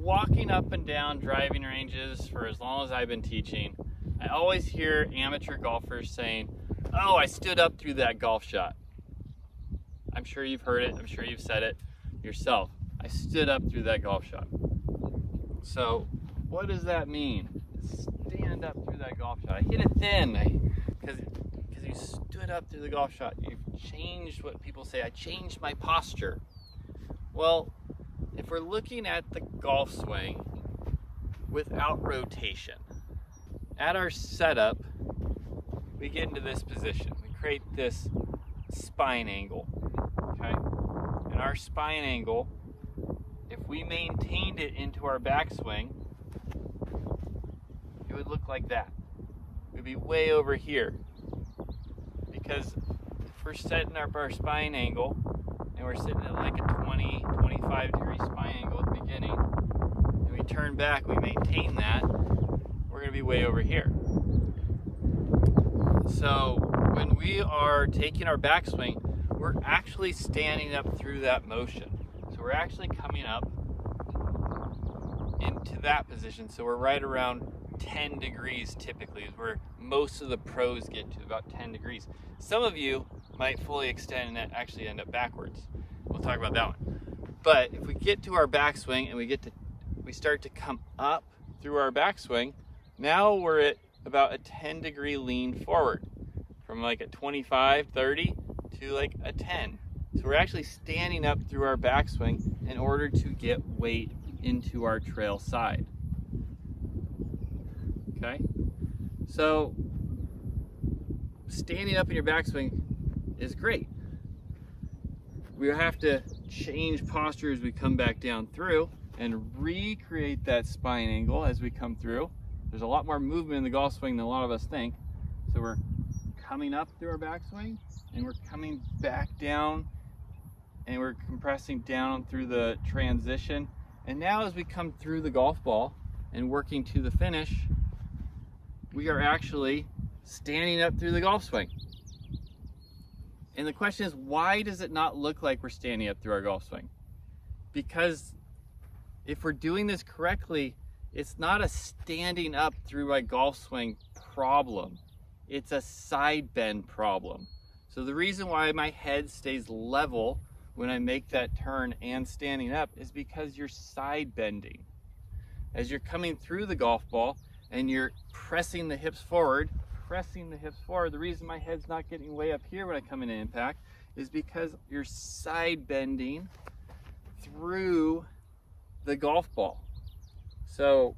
walking up and down driving ranges for as long as I've been teaching, I always hear amateur golfers saying, "Oh, I stood up through that golf shot." I'm sure you've heard it. I'm sure you've said it yourself. I stood up through that golf shot. So what does that mean? Stand up through that golf shot. I hit it thin because you stood up through the golf shot. You've changed what people say. I changed my posture. Well, if we're looking at the golf swing without rotation, at our setup, we get into this position. We create this spine angle, okay? And our spine angle, if we maintained it into our backswing, it would look like that. It would be way over here. Because if we're setting up our spine angle, and we're sitting at like a 20, 25 degree spine angle at the beginning, and we turn back, we maintain that, we're going to be way over here. So when we are taking our backswing, we're actually standing up through that motion. So we're actually coming up into that position. So we're right around 10 degrees typically, is where most of the pros get to, about 10 degrees. Some of you might fully extend and actually end up backwards. We'll talk about that one. But if we get to our backswing and we start to come up through our backswing, now we're at about a 10 degree lean forward, from like a 25, 30 to like a 10. So we're actually standing up through our backswing in order to get weight into our trail side. Okay? So standing up in your backswing is great. We have to change posture as we come back down through and recreate that spine angle as we come through. There's a lot more movement in the golf swing than a lot of us think. So we're coming up through our backswing and we're coming back down and we're compressing down through the transition. And now as we come through the golf ball and working to the finish, we are actually standing up through the golf swing. And the question is, why does it not look like we're standing up through our golf swing? Because if we're doing this correctly, it's not a standing up through my golf swing problem. It's a side bend problem. So the reason why my head stays level when I make that turn and standing up is because you're side bending. As you're coming through the golf ball and you're pressing the hips forward, the reason my head's not getting way up here when I come into impact is because you're side bending through the golf ball. So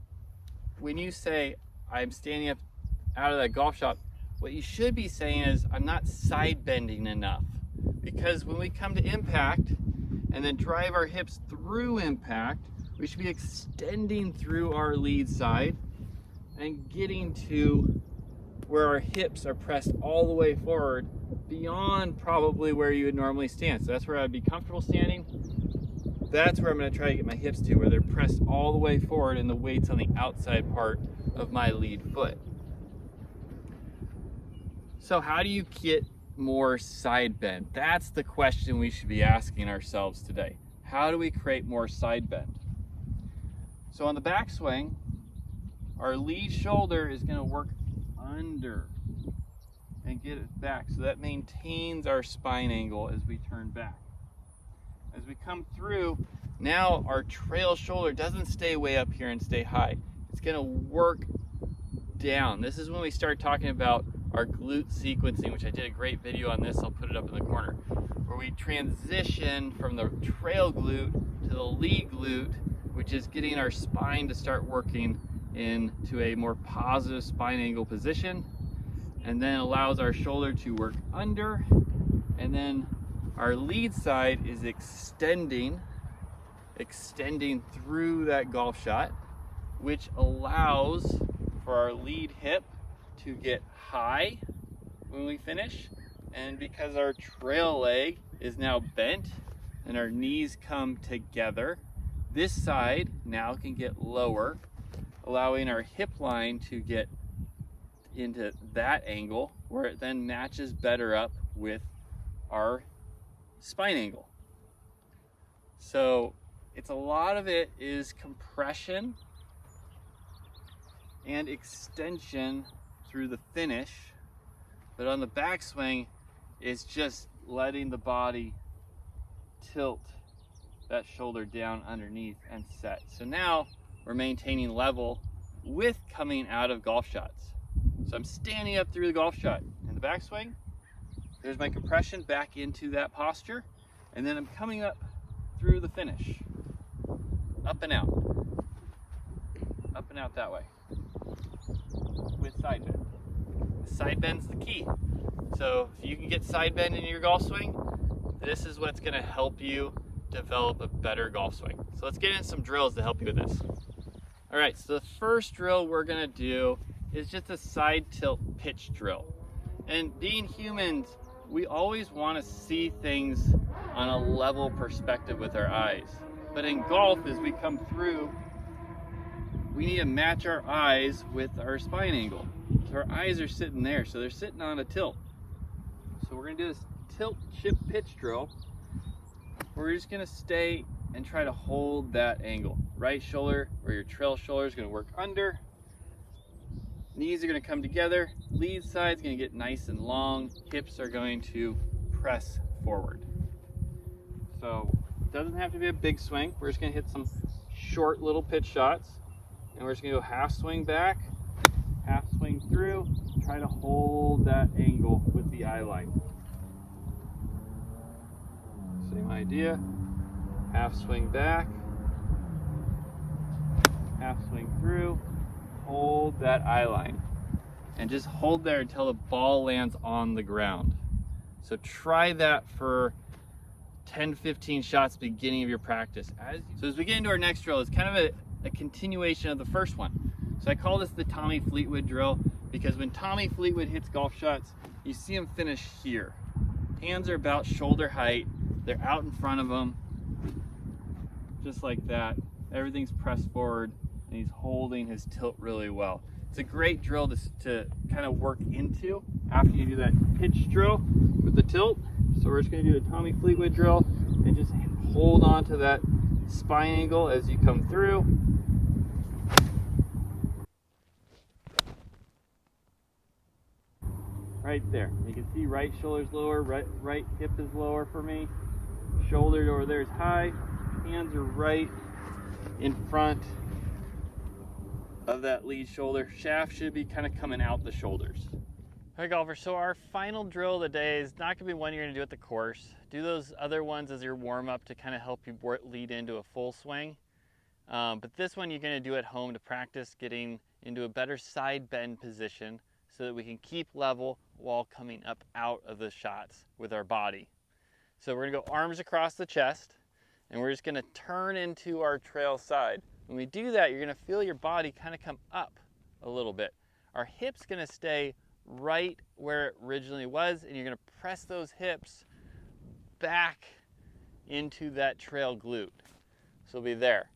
when you say I'm standing up out of that golf shot, what you should be saying is I'm not side bending enough. Because when we come to impact and then drive our hips through impact, we should be extending through our lead side and getting to where our hips are pressed all the way forward beyond probably where you would normally stand. So that's where I'd be comfortable standing. That's where I'm going to try to get my hips to, where they're pressed all the way forward and the weight's on the outside part of my lead foot. So how do you get more side bend? That's the question we should be asking ourselves today. How do we create more side bend? So on the backswing, our lead shoulder is going to work under and get it back. So that maintains our spine angle as we turn back. As we come through, now our trail shoulder doesn't stay way up here and stay high. It's going to work down. This is when we start talking about our glute sequencing, which I did a great video on this. I'll put it up in the corner, where we transition from the trail glute to the lead glute, which is getting our spine to start working into a more positive spine angle position, and then allows our shoulder to work under, and then our lead side is extending through that golf shot, which allows for our lead hip to get high when we finish. And because our trail leg is now bent and our knees come together, this side now can get lower, allowing our hip line to get into that angle where it then matches better up with our spine angle. So a lot of it is compression and extension through the finish, but on the backswing, it's just letting the body tilt that shoulder down underneath and set. So now we're maintaining level with coming out of golf shots. So I'm standing up through the golf shot. In the backswing, there's my compression back into that posture, and then I'm coming up through the finish. Up and out. Up and out that way. With side bend. The side bend's the key. So if you can get side bend in your golf swing, this is what's gonna help you develop a better golf swing. So let's get in some drills to help you with this. All right, so the first drill we're gonna do is just a side tilt pitch drill. And being humans, we always wanna see things on a level perspective with our eyes. But in golf, as we come through, we need to match our eyes with our spine angle. So our eyes are sitting there, so they're sitting on a tilt. So we're gonna do this tilt chip pitch drill. We're just gonna stay and try to hold that angle. Right shoulder or your trail shoulder is gonna work under. Knees are gonna come together. Lead side's gonna get nice and long. Hips are going to press forward. So it doesn't have to be a big swing. We're just gonna hit some short little pitch shots. And we're just gonna go half swing back, half swing through. Try to hold that angle with the eye line. Same idea. Half swing back, half swing through, hold that eye line. And just hold there until the ball lands on the ground. So try that for 10-15 shots beginning of your practice. So as we get into our next drill, it's kind of a continuation of the first one. So I call this the Tommy Fleetwood drill because when Tommy Fleetwood hits golf shots, you see him finish here. Hands are about shoulder height. They're out in front of him, just like that. Everything's pressed forward and he's holding his tilt really well. It's a great drill to kind of work into after you do that pitch drill with the tilt. So we're just gonna do a Tommy Fleetwood drill and just hold on to that spine angle as you come through. Right there. You can see right shoulder's lower, right hip is lower for me. Shoulder over there is high. Hands are right in front of that lead shoulder. Shaft should be kind of coming out the shoulders. All right, golfers, so our final drill of the day is not gonna be one you're gonna do at the course. Do those other ones as your warm up to kind of help you lead into a full swing. But this one you're gonna do at home to practice getting into a better side bend position so that we can keep level while coming up out of the shots with our body. So we're gonna go arms across the chest and we're just gonna turn into our trail side. When we do that, you're gonna feel your body kind of come up a little bit. Our hip's gonna stay right where it originally was, and you're gonna press those hips back into that trail glute. So it'll be there.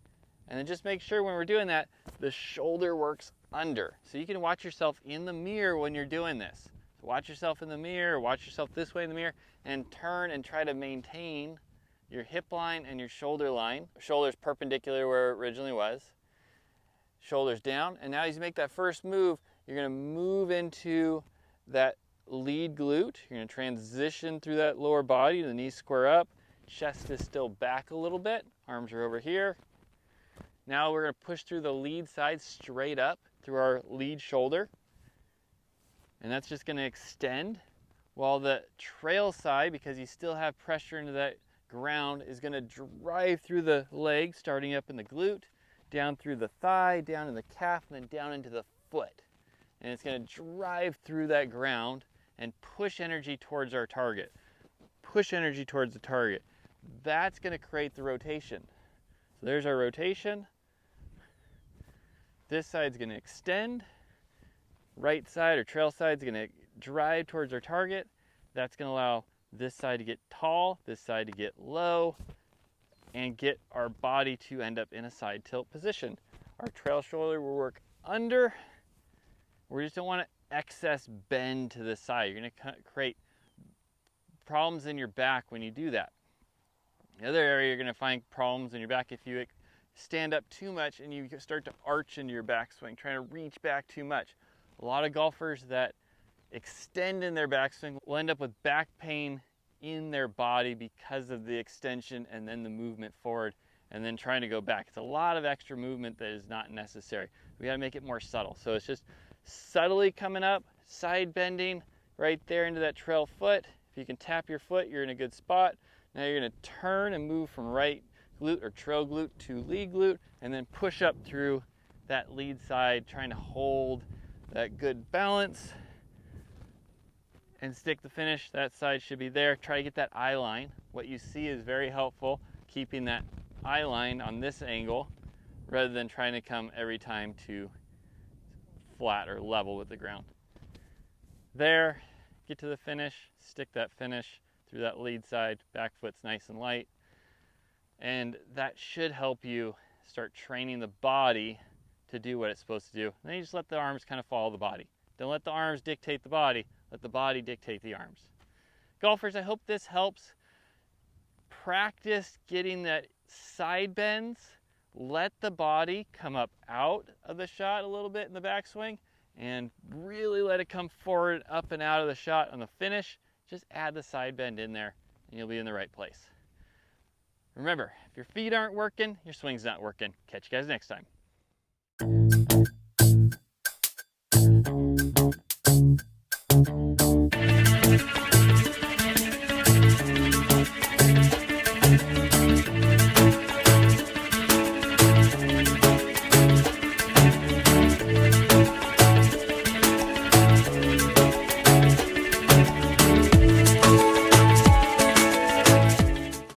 And then just make sure when we're doing that, the shoulder works under. So you can watch yourself in the mirror when you're doing this. So watch yourself in the mirror, watch yourself this way in the mirror, and turn and try to maintain your hip line and your shoulder line. Shoulders perpendicular where it originally was. Shoulders down, and now as you make that first move, you're gonna move into that lead glute. You're gonna transition through that lower body, the knees square up, chest is still back a little bit, arms are over here. Now we're gonna push through the lead side straight up through our lead shoulder. And that's just gonna extend, while the trail side, because you still have pressure into that ground, is gonna drive through the leg, starting up in the glute, down through the thigh, down in the calf, and then down into the foot. And it's going to drive through that ground and push energy towards our target. Push energy towards the target. That's going to create the rotation. So there's our rotation. This side's going to extend. Right side or trail side is going to drive towards our target. That's going to allow this side to get tall, this side to get low, and get our body to end up in a side tilt position. Our trail shoulder will work under. We just don't want to excess bend to the side. You're going to create problems in your back when you do that. The other area you're going to find problems in your back if you stand up too much and you start to arch into your backswing, trying to reach back too much. A lot of golfers that extend in their backswing will end up with back pain in their body because of the extension and then the movement forward and then trying to go back. It's a lot of extra movement that is not necessary. We got to make it more subtle. So it's just subtly coming up, side bending right there into that trail foot. If you can tap your foot, you're in a good spot. Now you're going to turn and move from right glute or trail glute to lead glute and then push up through that lead side, trying to hold that good balance and stick the finish. That side should be there. Try to get that eye line. What you see is very helpful, keeping that eye line on this angle rather than trying to come every time to flat or level with the ground. There, get to the finish, stick that finish through that lead side, back foot's nice and light, and that should help you start training the body to do what it's supposed to do. And then you just let the arms kind of follow the body. Don't let the arms dictate the body, let the body dictate the arms. Golfers, I hope this helps. Practice getting that side bends. Let the body come up out of the shot a little bit in the backswing and really let it come forward, up and out of the shot on the finish. Just add the side bend in there and you'll be in the right place. Remember, if your feet aren't working, your swing's not working. Catch you guys next time.